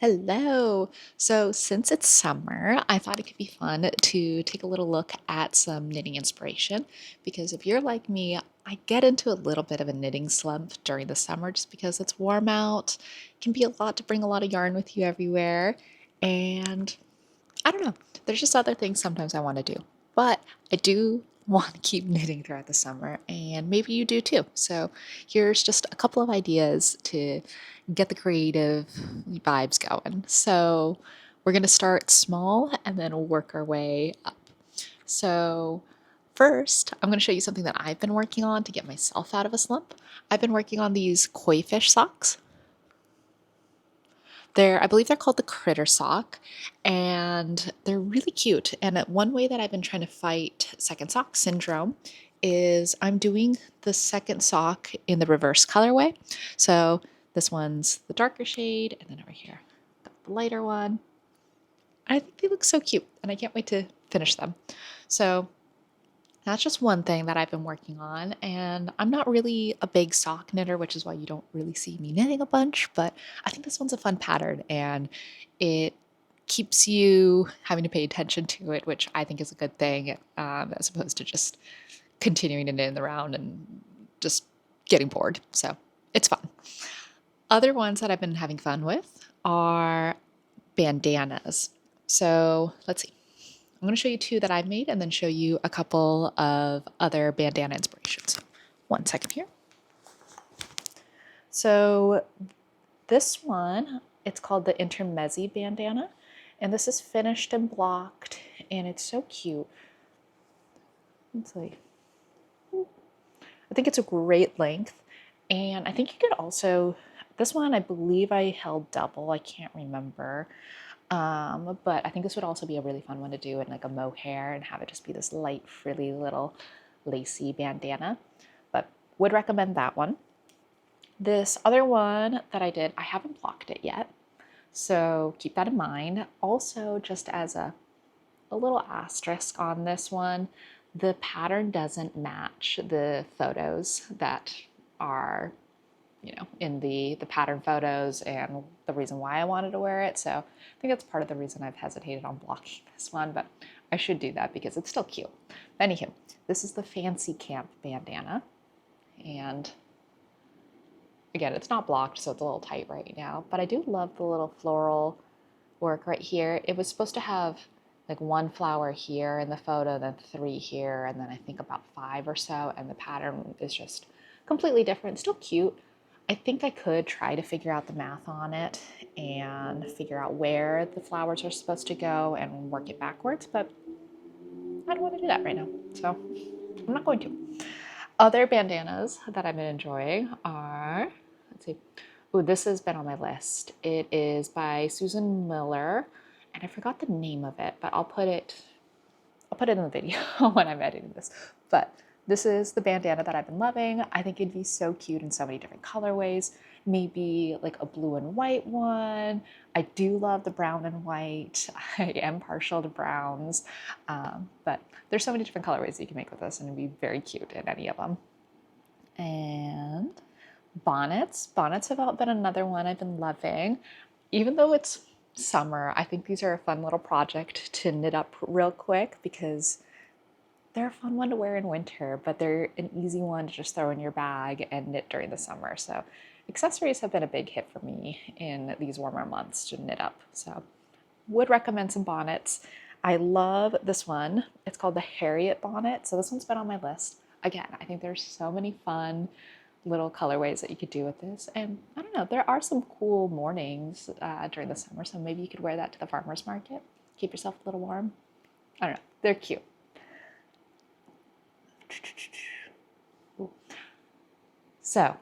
Hello. So, since it's summer, I thought it could be fun to take a little look at some knitting inspiration because if you're like me, I get into a little bit of a knitting slump during the summer just because it's warm out. It can be a lot to bring a lot of yarn with you everywhere. And I don't know, there's just other things sometimes I want to do. But I do want to keep knitting throughout the summer, and maybe you do too. So, here's just a couple of ideas to get the creative vibes going. So, we're going to start small and then work our way up. So, first, I'm going to show you something that I've been working on to get myself out of a slump. I've been working on these koi fish socks. I believe they're called the critter sock, and they're really cute. And one way that I've been trying to fight second sock syndrome is I'm doing the second sock in the reverse colorway. So this one's the darker shade, and then over here, got the lighter one. I think they look so cute, and I can't wait to finish them. So that's just one thing that I've been working on, and I'm not really a big sock knitter, which is why you don't really see me knitting a bunch, but I think this one's a fun pattern and it keeps you having to pay attention to it, which I think is a good thing, as opposed to just continuing to knit in the round and just getting bored. So it's fun. Other ones that I've been having fun with are bandanas. So let's see. I'm going to show you two that I've made and then show you a couple of other bandana inspirations. One second here. So this one, it's called the Intermezzi bandana, and this is finished and blocked, and it's so cute. Let's see. I think it's a great length, and I think you could also, this one I believe I held double, I can't remember. But I think this would also be a really fun one to do in like a mohair and have it just be this light, frilly little lacy bandana. But would recommend that one. This other one that I did, I haven't blocked it yet, so keep that in mind. Also, just as a little asterisk on this one, the pattern doesn't match the photos that are in the pattern photos and the reason why I wanted to wear it. So I think that's part of the reason I've hesitated on blocking this one, but I should do that because it's still cute. But anywho, this is the Fancy Camp bandana. And again, it's not blocked, so it's a little tight right now, but I do love the little floral work right here. It was supposed to have like one flower here in the photo, then three here, and then I think about five or so, and the pattern is just completely different. Still cute. I think I could try to figure out the math on it and figure out where the flowers are supposed to go and work it backwards, but I don't want to do that right now, so I'm not going to. Other bandanas that I've been enjoying are, let's see, oh, this has been on my list. It is by Susan Miller, and I forgot the name of it, but I'll put it in the video when I'm editing this. But this is the bandana that I've been loving. I think it'd be so cute in so many different colorways. Maybe like a blue and white one. I do love the brown and white. I am partial to browns, but there's so many different colorways you can make with this, and it'd be very cute in any of them. And bonnets. Bonnets have been another one I've been loving. Even though it's summer, I think these are a fun little project to knit up real quick because they're a fun one to wear in winter, but they're an easy one to just throw in your bag and knit during the summer. So accessories have been a big hit for me in these warmer months to knit up. So would recommend some bonnets. I love this one. It's called the Harriet bonnet. So this one's been on my list. Again, I think there's so many fun little colorways that you could do with this. And I don't know, there are some cool mornings during the summer. So maybe you could wear that to the farmer's market. Keep yourself a little warm. I don't know, they're cute. So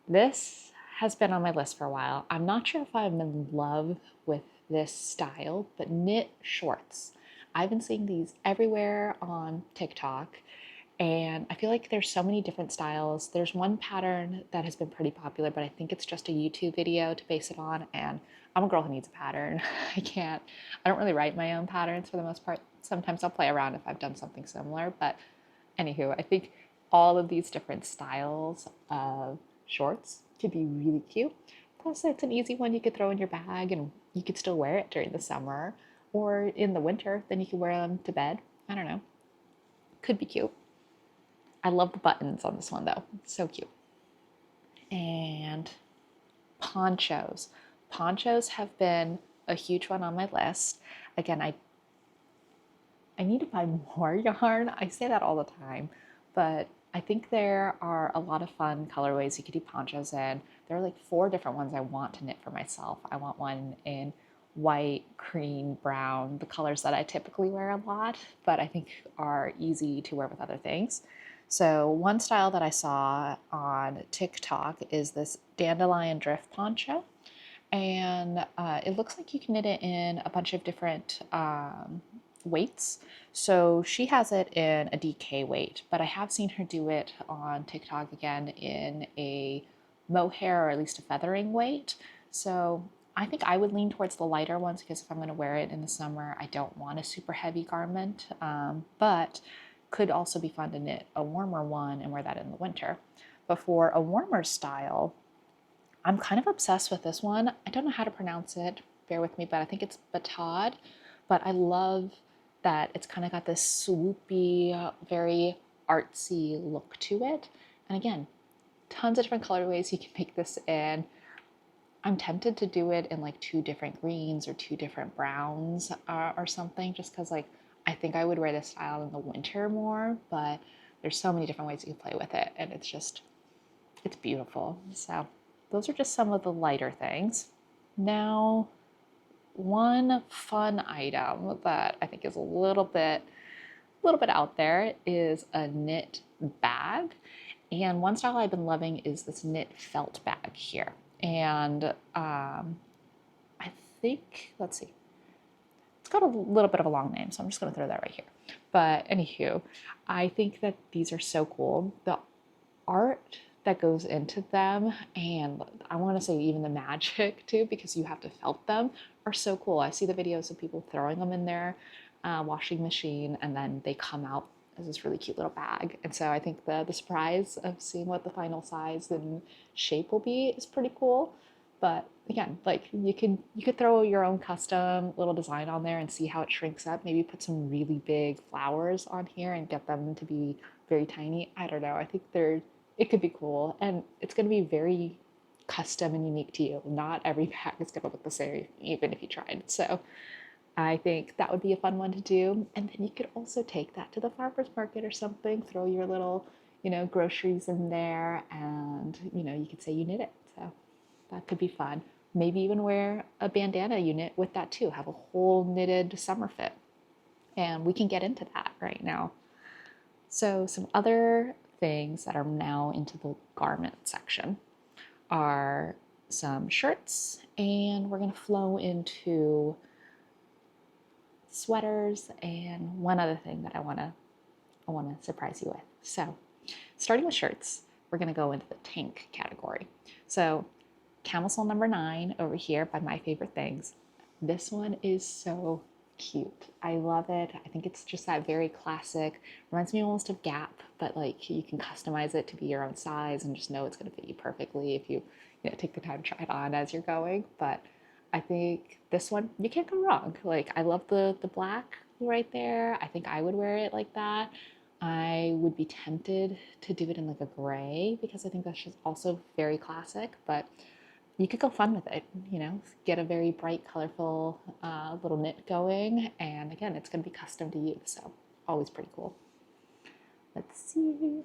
this has been on my list for a while. I'm not sure if I'm in love with this style, but knit shorts. I've been seeing these everywhere on TikTok, and I feel like there's so many different styles. There's one pattern that has been pretty popular, but I think it's just a YouTube video to base it on, and I'm a girl who needs a pattern. I don't really write my own patterns for the most part. Sometimes I'll play around if I've done something similar, but anywho, I think all of these different styles of shorts could be really cute. Plus, it's an easy one you could throw in your bag and you could still wear it during the summer or in the winter. Then you could wear them to bed. I don't know. Could be cute. I love the buttons on this one though. It's so cute. And ponchos. Ponchos have been a huge one on my list. Again, I need to buy more yarn. I say that all the time, but I think there are a lot of fun colorways you could do ponchos in. There are like 4 different ones I want to knit for myself. I want one in white, cream, brown, the colors that I typically wear a lot, but I think are easy to wear with other things. So one style that I saw on TikTok is this dandelion drift poncho. And it looks like you can knit it in a bunch of different weights. So she has it in a DK weight, but I have seen her do it on TikTok again in a mohair or at least a feathering weight. So I think I would lean towards the lighter ones because if I'm going to wear it in the summer, I don't want a super heavy garment, but could also be fun to knit a warmer one and wear that in the winter. But for a warmer style, I'm kind of obsessed with this one. I don't know how to pronounce it, bear with me, but I think it's batad. But I love that it's kind of got this swoopy, very artsy look to it. And again, tons of different colorways you can make this in. I'm tempted to do it in like 2 different greens or 2 different browns or something, just because like I think I would wear this style in the winter more, but there's so many different ways you can play with it, and it's beautiful. So those are just some of the lighter things. Now, one fun item that I think is a little bit out there is a knit bag. And one style I've been loving is this knit felt bag here. And I think, let's see, it's got a little bit of a long name, so I'm just going to throw that right here. But anywho, I think that these are so cool. The art that goes into them, and I want to say even the magic too, because you have to felt them, are so cool. I see the videos of people throwing them in their washing machine and then they come out as this really cute little bag. And so I think the surprise of seeing what the final size and shape will be is pretty cool. But again, like you could throw your own custom little design on there and see how it shrinks up. Maybe put some really big flowers on here and get them to be very tiny. I don't know. I think it could be cool, and it's going to be very custom and unique to you. Not every bag is going to look the same, even if you tried. So I think that would be a fun one to do. And then you could also take that to the farmer's market or something, throw your little, groceries in there, and, you could say you knit it. So that could be fun. Maybe even wear a bandana unit with that too. Have a whole knitted summer fit. And we can get into that right now. So some other things that are now into the garment section are some shirts, and we're going to flow into sweaters and one other thing that I want to surprise you with. So, starting with shirts, we're going to go into the tank category. So, camisole number 9 over here by My Favorite Things. This one is so cute. I love it. I think it's just that very classic, reminds me almost of Gap, but like you can customize it to be your own size and just know it's going to fit you perfectly if you take the time to try it on as you're going. But I think this one, you can't go wrong. Like, I love the black right there. I think I would wear it like that. I would be tempted to do it in like a gray because I think that's just also very classic, but you could go fun with it, get a very bright, colorful little knit going. And again, it's going to be custom to you. So always pretty cool. Let's see.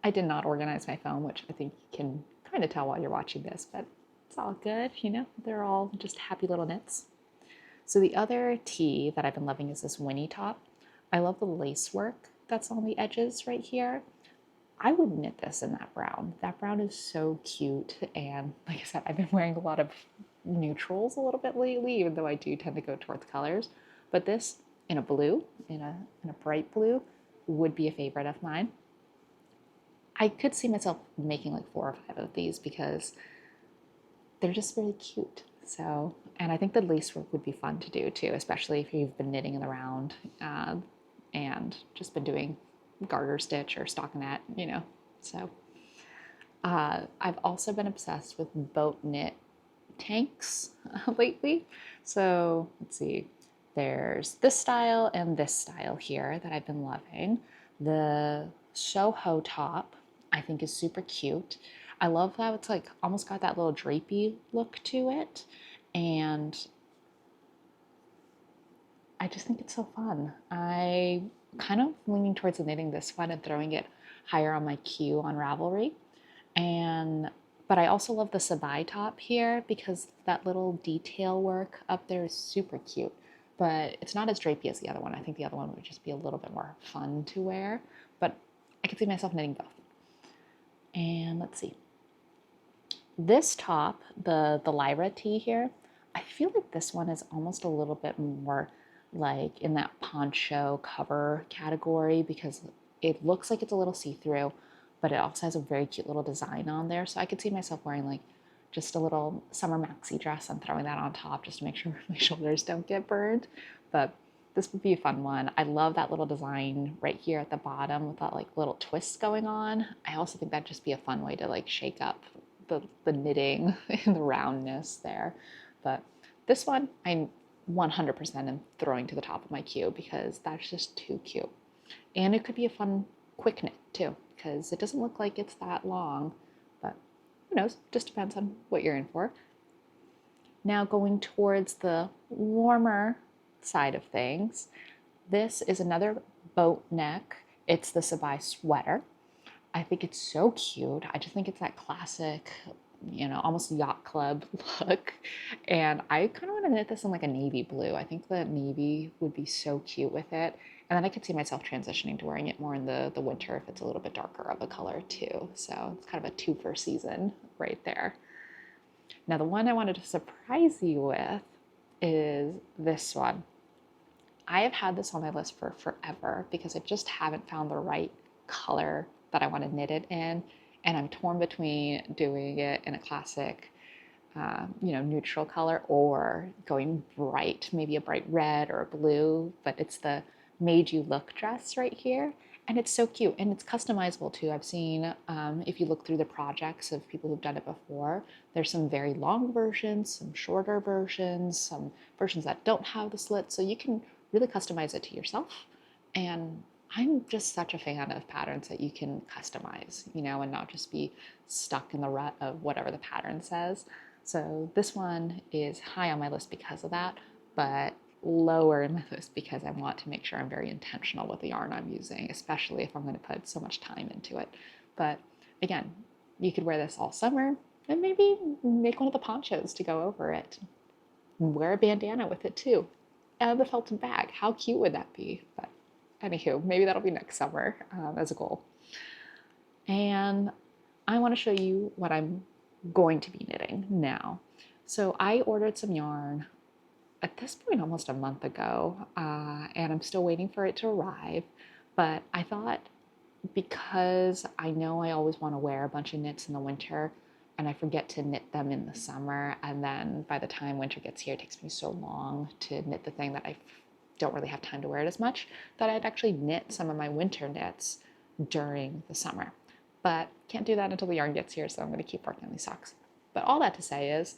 I did not organize my phone, which I think you can kind of tell while you're watching this, but it's all good. They're all just happy little knits. So the other tee that I've been loving is this Winnie top. I love the lace work that's on the edges right here. I would knit this in that brown. That brown is so cute. And like I said, I've been wearing a lot of neutrals a little bit lately, even though I do tend to go towards colors. But this in a blue, in a bright blue, would be a favorite of mine. I could see myself making like 4 or 5 of these because they're just really cute. So, and I think the lace work would be fun to do too, especially if you've been knitting around and just been doing garter stitch or stockinette, So I've also been obsessed with boat knit tanks lately. So let's see, there's this style and this style here that I've been loving. The Soho top I think is super cute. I love how it's like almost got that little drapey look to it. And I just think it's so fun. I kind of leaning towards knitting this one and throwing it higher on my queue on Ravelry. And but I also love the Sabai top here because that little detail work up there is super cute. But it's not as drapey as the other one. I think the other one would just be a little bit more fun to wear. But I could see myself knitting both. And let's see. This top, the Lyra tee here, I feel like this one is almost a little bit more like in that poncho cover category because it looks like it's a little see-through, but it also has a very cute little design on there. So I could see myself wearing like just a little summer maxi dress and throwing that on top just to make sure my shoulders don't get burned. But this would be a fun one. I love that little design right here at the bottom with that like little twist going on. I also think that'd just be a fun way to like shake up the knitting and the roundness there. But this one I 100% am throwing to the top of my queue because that's just too cute. And it could be a fun quick knit too because it doesn't look like it's that long, but who knows, just depends on what you're in for. Now going towards the warmer side of things, this is another boat neck. It's the Sabai sweater. I think it's so cute. I just think it's that classic, almost yacht club look. And I kind of want to knit this in like a navy blue. I think the navy would be so cute with it. And then I could see myself transitioning to wearing it more in the winter if it's a little bit darker of a color too. So it's kind of a two for season right there. Now the one I wanted to surprise you with is this one. I have had this on my list for forever because I just haven't found the right color that I want to knit it in. And I'm torn between doing it in a classic, neutral color or going bright, maybe a bright red or a blue, but it's the Made You Look dress right here. And it's so cute and it's customizable too. I've seen, if you look through the projects of people who've done it before, there's some very long versions, some shorter versions, some versions that don't have the slits. So you can really customize it to yourself. And I'm just such a fan of patterns that you can customize, and not just be stuck in the rut of whatever the pattern says. So this one is high on my list because of that, but lower in my list because I want to make sure I'm very intentional with the yarn I'm using, especially if I'm going to put so much time into it. But again, you could wear this all summer and maybe make one of the ponchos to go over it. Wear a bandana with it too. And the felted bag. How cute would that be? But anywho, maybe that'll be next summer as a goal. And I want to show you what I'm going to be knitting now. So I ordered some yarn at this point almost a month ago, and I'm still waiting for it to arrive. But I thought because I know I always want to wear a bunch of knits in the winter and I forget to knit them in the summer, and then by the time winter gets here, it takes me so long to knit the thing that I don't really have time to wear it as much, that I'd actually knit some of my winter knits during the summer. But can't do that until the yarn gets here, so I'm going to keep working on these socks. But all that to say is,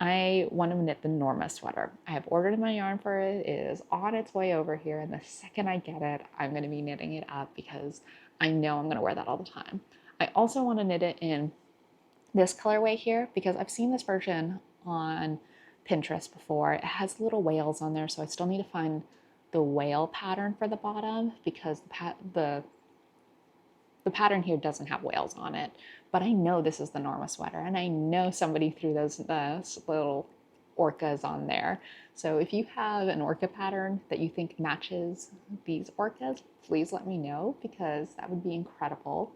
I want to knit the Norma sweater. I have ordered my yarn for it. It is on its way over here, and the second I get it, I'm going to be knitting it up because I know I'm going to wear that all the time. I also want to knit it in this colorway here because I've seen this version on Pinterest before. It has little whales on there, so I still need to find the whale pattern for the bottom because the pattern here doesn't have whales on it. But I know this is the Norma sweater, and I know somebody threw those little orcas on there. So if you have an orca pattern that you think matches these orcas, please let me know because that would be incredible.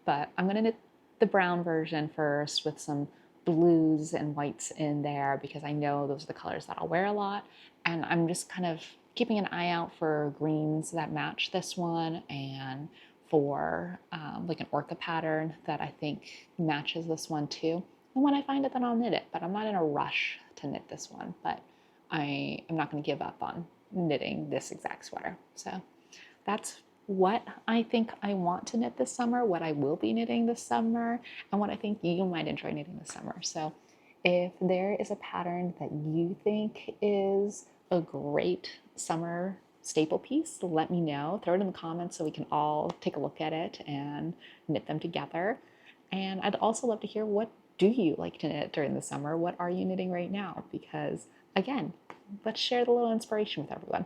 But I'm going to knit the brown version first with some blues and whites in there because I know those are the colors that I'll wear a lot. And I'm just kind of keeping an eye out for greens that match this one and for like an orca pattern that I think matches this one too. And when I find it, then I'll knit it. But I'm not in a rush to knit this one, but I am not going to give up on knitting this exact sweater. So that's what I think I want to knit this summer, what I will be knitting this summer, and what I think you might enjoy knitting this summer. So if there is a pattern that you think is a great summer staple piece, let me know. Throw it in the comments so we can all take a look at it and knit them together. And I'd also love to hear, what do you like to knit during the summer? What are you knitting right now? Because again, let's share the little inspiration with everyone.